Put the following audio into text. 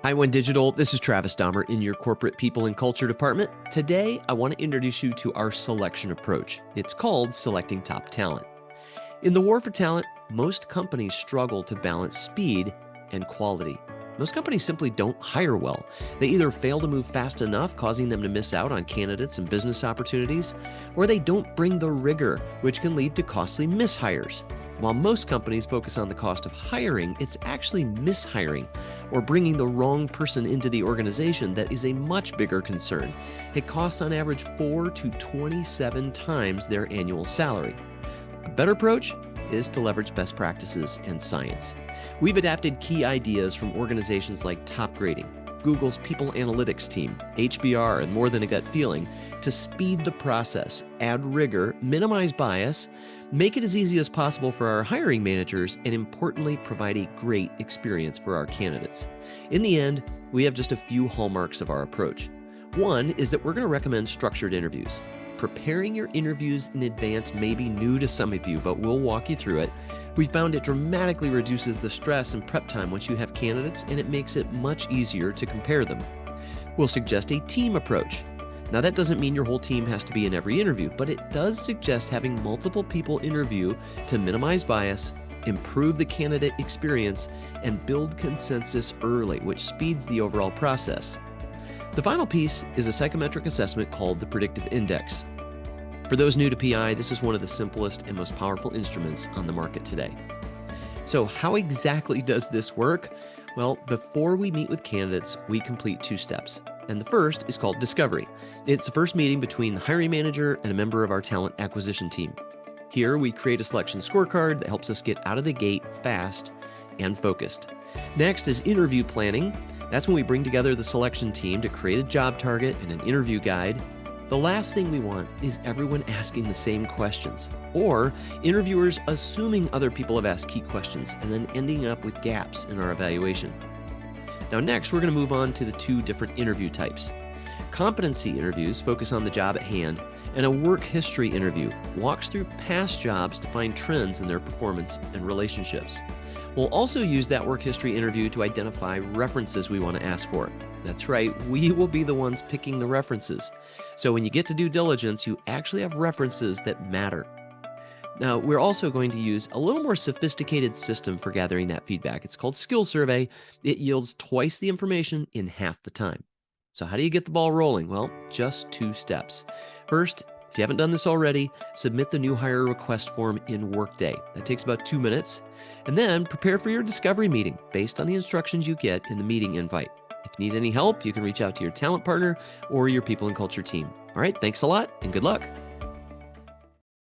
Hi, One Digital. This is Travis Dahmer in your corporate people and culture department. Today, I want to introduce you to our selection approach. It's called selecting top talent. In the war for talent, most companies struggle to balance speed and quality. Most companies simply don't hire well. They either fail to move fast enough, causing them to miss out on candidates and business opportunities, or they don't bring the rigor, which can lead to costly mishires. While most companies focus on the cost of hiring, it's actually mishiring or bringing the wrong person into the organization that is a much bigger concern. It costs on average 4 to 27 times their annual salary. A better approach is to leverage best practices and science. We've adapted key ideas from organizations like Top Grading, Google's People Analytics team, HBR, and More Than a Gut Feeling to speed the process, add rigor, minimize bias, make it as easy as possible for our hiring managers, and importantly, provide a great experience for our candidates. In the end, we have just a few hallmarks of our approach. One is that we're going to recommend structured interviews. Preparing your interviews in advance may be new to some of you, but we'll walk you through it. We found it dramatically reduces the stress and prep time once you have candidates, and it makes it much easier to compare them. We'll suggest a team approach. Now, that doesn't mean your whole team has to be in every interview, but it does suggest having multiple people interview to minimize bias, improve the candidate experience, and build consensus early, which speeds the overall process. The final piece is a psychometric assessment called the predictive index. For those new to PI, this is one of the simplest and most powerful instruments on the market today. So how exactly does this work? Well, before we meet with candidates, we complete 2 steps. And the first is called discovery. It's the first meeting between the hiring manager and a member of our talent acquisition team. Here, we create a selection scorecard that helps us get out of the gate fast and focused. Next is interview planning. That's when we bring together the selection team to create a job target and an interview guide. The last thing we want is everyone asking the same questions, or interviewers assuming other people have asked key questions and then ending up with gaps in our evaluation. Now, next, we're going to move on to the 2 different interview types. Competency interviews focus on the job at hand, and a work history interview walks through past jobs to find trends in their performance and relationships. We'll also use that work history interview to identify references we want to ask for. That's right, we will be the ones picking the references. So when you get to due diligence, you actually have references that matter. Now, we're also going to use a little more sophisticated system for gathering that feedback. It's called Skill Survey. It yields twice the information in half the time. So how do you get the ball rolling? Well, just 2 steps. First, if you haven't done this already, submit the new hire request form in Workday. That takes about 2 minutes. And then prepare for your discovery meeting based on the instructions you get in the meeting invite. If you need any help, you can reach out to your talent partner or your people and culture team. All right, thanks a lot and good luck.